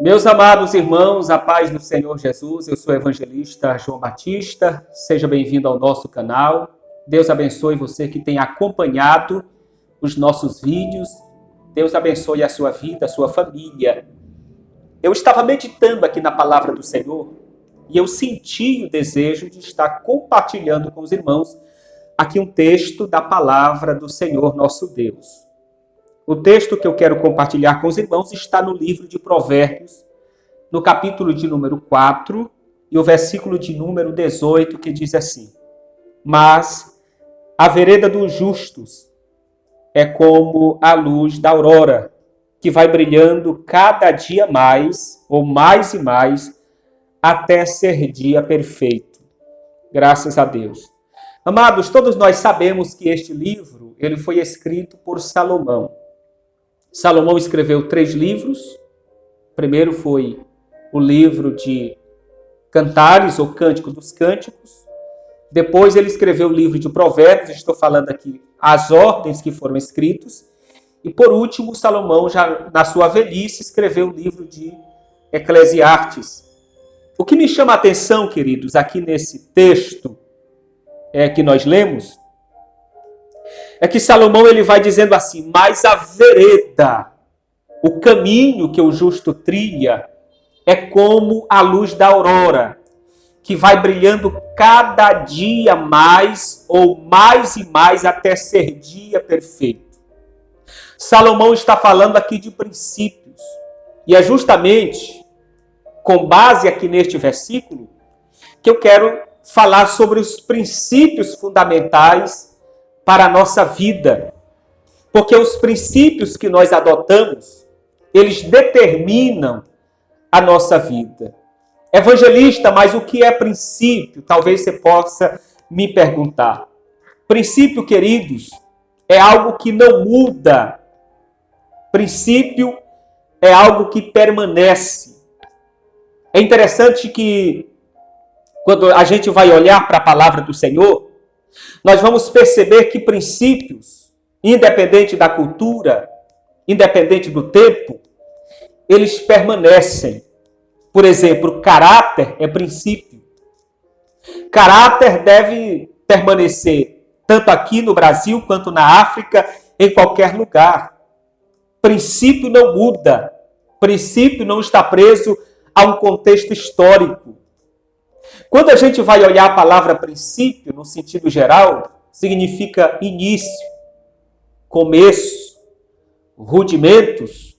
Meus amados irmãos, a paz do Senhor Jesus, eu sou o evangelista João Batista, seja bem-vindo ao nosso canal. Deus abençoe você que tem acompanhado os nossos vídeos. Deus abençoe a sua vida, a sua família. Eu estava meditando aqui na palavra do Senhor e eu senti o desejo de estar compartilhando com os irmãos aqui um texto da palavra do Senhor nosso Deus. O texto que eu quero compartilhar com os irmãos está no livro de Provérbios, no capítulo de número 4 e o versículo de número 18, que diz assim: Mas a vereda dos justos é como a luz da aurora, que vai brilhando cada dia mais, ou mais e mais, até ser dia perfeito. Graças a Deus. Amados, todos nós sabemos que este livro ele foi escrito por Salomão. Salomão escreveu 3 livros. O primeiro foi o livro de Cantares, ou Cântico dos Cânticos. Depois ele escreveu o livro de Provérbios, estou falando aqui as ordens que foram escritos. E por último, Salomão, já na sua velhice, escreveu o livro de Eclesiastes. O que me chama a atenção, queridos, aqui nesse texto que nós lemos, é que Salomão ele vai dizendo assim: mas a vereda, o caminho que o justo trilha, é como a luz da aurora, que vai brilhando cada dia mais, ou mais e mais, até ser dia perfeito. Salomão está falando aqui de princípios, e é justamente com base aqui neste versículo que eu quero falar sobre os princípios fundamentais para a nossa vida. Porque os princípios que nós adotamos, eles determinam a nossa vida. Evangelista, mas o que é princípio? Talvez você possa me perguntar. Princípio, queridos, é algo que não muda. Princípio é algo que permanece. É interessante que quando a gente vai olhar para a palavra do Senhor, nós vamos perceber que princípios, independente da cultura, independente do tempo, eles permanecem. Por exemplo, caráter é princípio. Caráter deve permanecer tanto aqui no Brasil quanto na África, em qualquer lugar. Princípio não muda. Princípio não está preso a um contexto histórico. Quando a gente vai olhar a palavra princípio, no sentido geral, significa início, começo, rudimentos.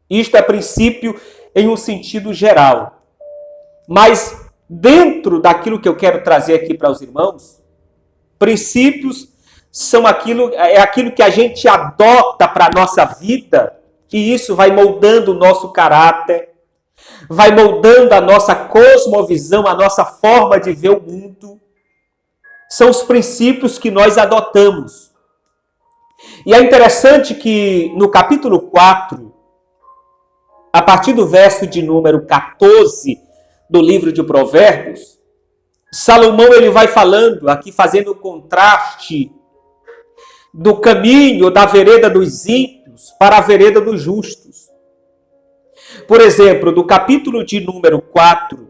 Isto é princípio em um sentido geral. Mas dentro daquilo que eu quero trazer aqui para os irmãos, princípios é aquilo que a gente adota para a nossa vida, e isso vai moldando o nosso caráter, vai moldando a nossa cosmovisão, a nossa forma de ver o mundo. São os princípios que nós adotamos. E é interessante que no capítulo 4, a partir do verso de número 14 do livro de Provérbios, Salomão ele vai falando, aqui fazendo o contraste do caminho da vereda dos ímpios para a vereda dos justos. Por exemplo, do capítulo de número 4,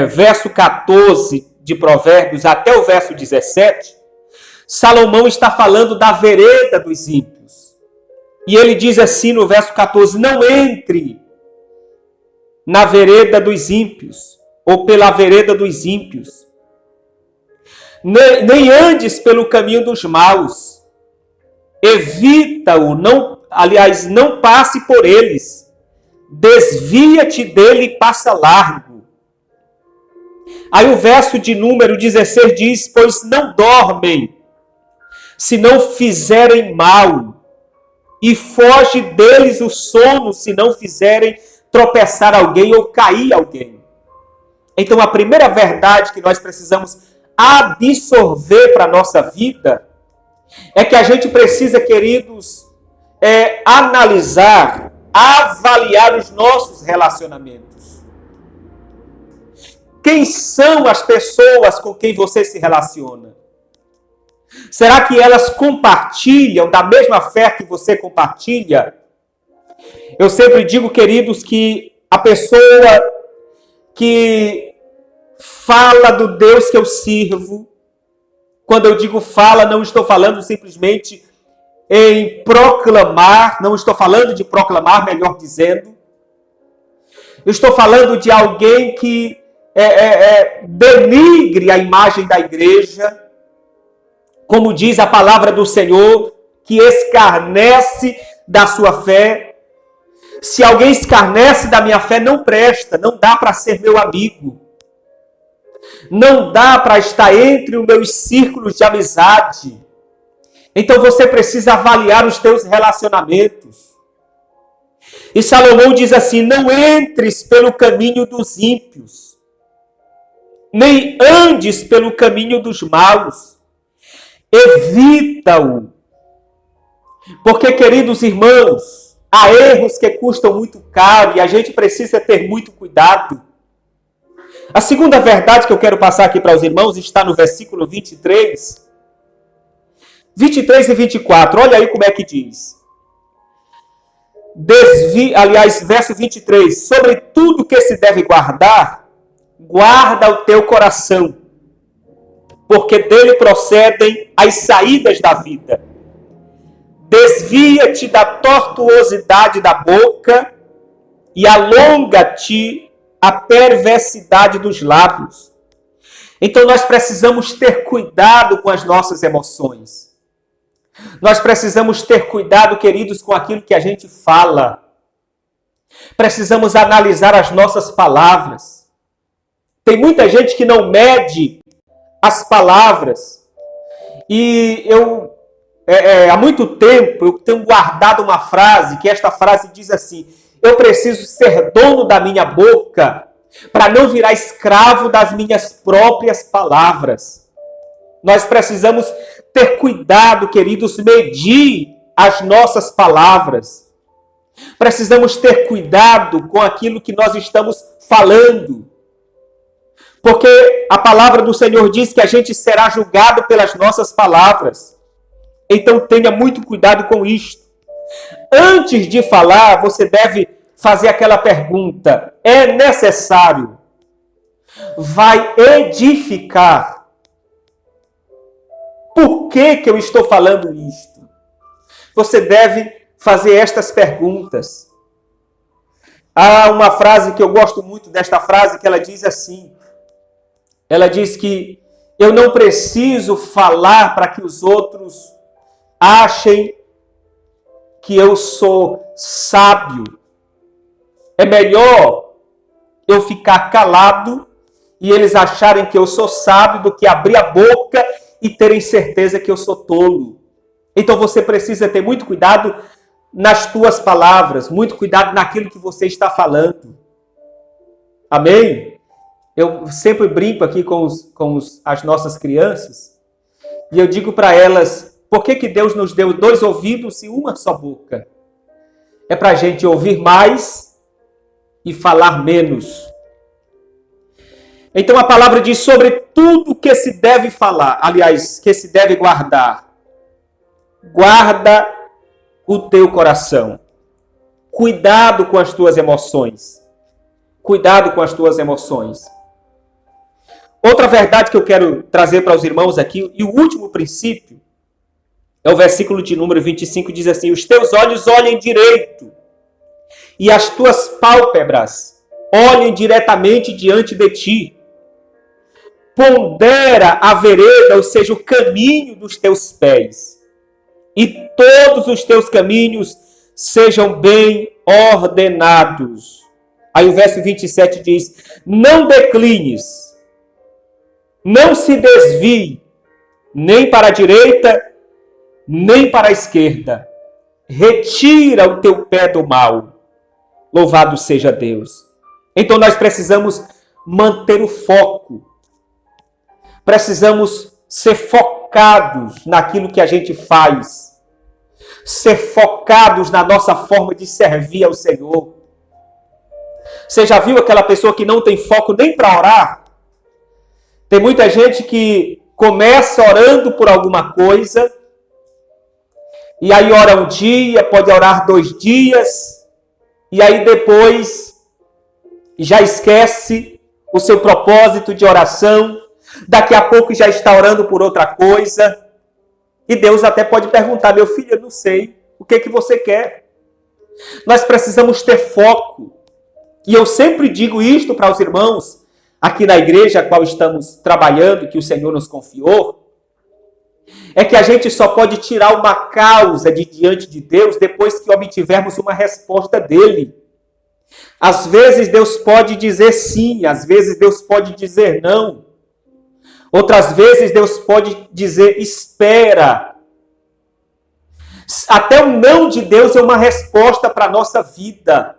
verso 14 de Provérbios até o verso 17, Salomão está falando da vereda dos ímpios. E ele diz assim no verso 14: não entre na vereda dos ímpios, ou pela vereda dos ímpios. Nem andes pelo caminho dos maus. Evita-o, não passe por eles. Desvia-te dele e passa largo. Aí o verso de número 16 diz: pois não dormem, se não fizerem mal, e foge deles o sono, se não fizerem tropeçar alguém ou cair alguém. Então a primeira verdade que nós precisamos absorver para a nossa vida é que a gente precisa, queridos, analisar, avaliar os nossos relacionamentos. Quem são as pessoas com quem você se relaciona? Será que elas compartilham da mesma fé que você compartilha? Eu sempre digo, queridos, que a pessoa que fala do Deus que eu sirvo, quando eu digo fala, não estou falando simplesmente em proclamar, não estou falando de proclamar, melhor dizendo. Eu estou falando de alguém que denigre a imagem da igreja, como diz a palavra do Senhor, que escarnece da sua fé. Se alguém escarnece da minha fé, não presta, não dá para ser meu amigo. Não dá para estar entre os meus círculos de amizade. Então você precisa avaliar os teus relacionamentos. E Salomão diz assim: não entres pelo caminho dos ímpios, nem andes pelo caminho dos maus. Evita-o. Porque, queridos irmãos, há erros que custam muito caro e a gente precisa ter muito cuidado. A segunda verdade que eu quero passar aqui para os irmãos está no versículo 23. 23 e 24, olha aí como é que diz. Verso 23. Sobre tudo que se deve guardar, guarda o teu coração, porque dele procedem as saídas da vida. Desvia-te da tortuosidade da boca e alonga-te a perversidade dos lábios. Então nós precisamos ter cuidado com as nossas emoções. Nós precisamos ter cuidado, queridos, com aquilo que a gente fala. Precisamos analisar as nossas palavras. Tem muita gente que não mede as palavras. E há muito tempo eu tenho guardado uma frase, que esta frase diz assim: eu preciso ser dono da minha boca para não virar escravo das minhas próprias palavras. Nós precisamos ter cuidado, queridos, medir as nossas palavras. Precisamos ter cuidado com aquilo que nós estamos falando. Porque a palavra do Senhor diz que a gente será julgado pelas nossas palavras. Então tenha muito cuidado com isto. Antes de falar, você deve fazer aquela pergunta: é necessário? Vai edificar? Por que eu estou falando isto? Você deve fazer estas perguntas. Há uma frase que eu gosto muito desta frase, que ela diz assim. Ela diz que eu não preciso falar para que os outros achem que eu sou sábio. É melhor eu ficar calado e eles acharem que eu sou sábio do que abrir a boca e terem certeza que eu sou tolo. Então você precisa ter muito cuidado nas tuas palavras, muito cuidado naquilo que você está falando. Amém? Eu sempre brinco aqui com as nossas crianças e eu digo para elas: por que Deus nos deu 2 ouvidos e uma só boca? É para a gente ouvir mais e falar menos. Então a palavra diz: sobre tudo que se deve falar, aliás, que se deve guardar, guarda o teu coração. Cuidado com as tuas emoções. Cuidado com as tuas emoções. Outra verdade que eu quero trazer para os irmãos aqui, e o último princípio, é o versículo de número 25, diz assim: os teus olhos olhem direito, e as tuas pálpebras olhem diretamente diante de ti. Pondera a vereda, ou seja, o caminho dos teus pés, e todos os teus caminhos sejam bem ordenados. Aí o verso 27 diz: não declines, não se desvie, nem para a direita, nem para a esquerda. Retira o teu pé do mal. Louvado seja Deus. Então nós precisamos manter o foco. Precisamos ser focados naquilo que a gente faz. Ser focados na nossa forma de servir ao Senhor. Você já viu aquela pessoa que não tem foco nem para orar? Tem muita gente que começa orando por alguma coisa, e aí ora um dia, pode orar 2 dias, e aí depois já esquece o seu propósito de oração, daqui a pouco já está orando por outra coisa, e Deus até pode perguntar: meu filho, eu não sei, o que que você quer? Nós precisamos ter foco, e eu sempre digo isto para os irmãos, aqui na igreja a qual estamos trabalhando, que o Senhor nos confiou, é que a gente só pode tirar uma causa de diante de Deus depois que obtivermos uma resposta dele. Às vezes Deus pode dizer sim, às vezes Deus pode dizer não. Outras vezes Deus pode dizer espera. Até o não de Deus é uma resposta para a nossa vida.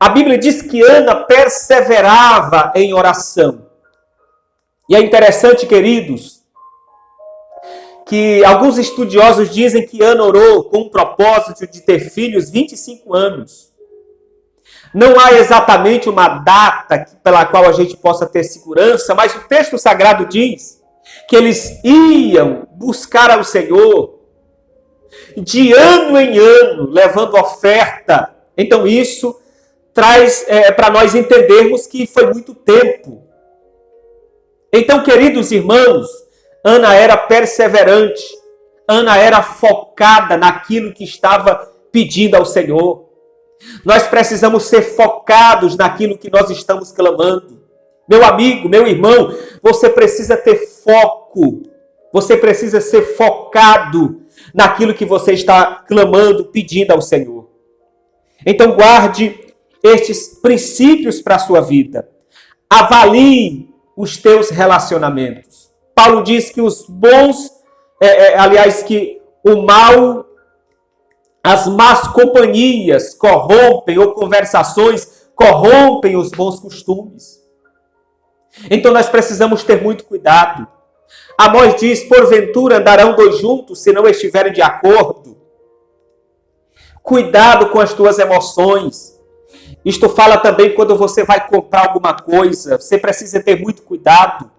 A Bíblia diz que Ana perseverava em oração. E é interessante, queridos, que alguns estudiosos dizem que Ana orou com o propósito de ter filhos 25 anos. Não há exatamente uma data pela qual a gente possa ter segurança, mas o texto sagrado diz que eles iam buscar ao Senhor de ano em ano, levando oferta. Então isso traz para nós entendermos que foi muito tempo. Então, queridos irmãos, Ana era perseverante, Ana era focada naquilo que estava pedindo ao Senhor. Nós precisamos ser focados naquilo que nós estamos clamando. Meu amigo, meu irmão, você precisa ter foco, você precisa ser focado naquilo que você está clamando, pedindo ao Senhor. Então, guarde estes princípios para a sua vida. Avalie os teus relacionamentos. Paulo diz que os bons, que o mal, as más companhias corrompem, ou conversações corrompem os bons costumes. Então nós precisamos ter muito cuidado. Amós diz: porventura andarão dois juntos se não estiverem de acordo. Cuidado com as tuas emoções. Isto fala também quando você vai comprar alguma coisa. Você precisa ter muito cuidado.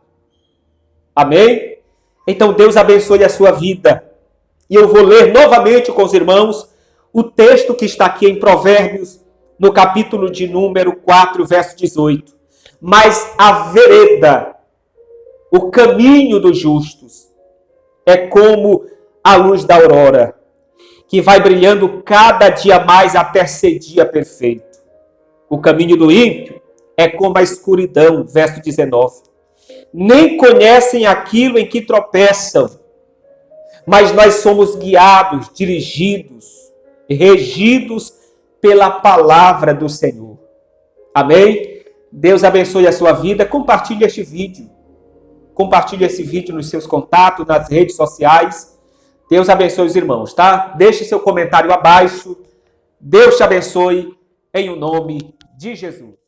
Amém? Então Deus abençoe a sua vida. E eu vou ler novamente com os irmãos o texto que está aqui em Provérbios, no capítulo de número 4, verso 18. Mas a vereda, o caminho dos justos, é como a luz da aurora, que vai brilhando cada dia mais até ser dia perfeito. O caminho do ímpio é como a escuridão, verso 19. Nem conhecem aquilo em que tropeçam, mas nós somos guiados, dirigidos, regidos pela palavra do Senhor. Amém? Deus abençoe a sua vida. Compartilhe este vídeo. Compartilhe esse vídeo nos seus contatos, nas redes sociais. Deus abençoe os irmãos, tá? Deixe seu comentário abaixo. Deus te abençoe em o nome de Jesus.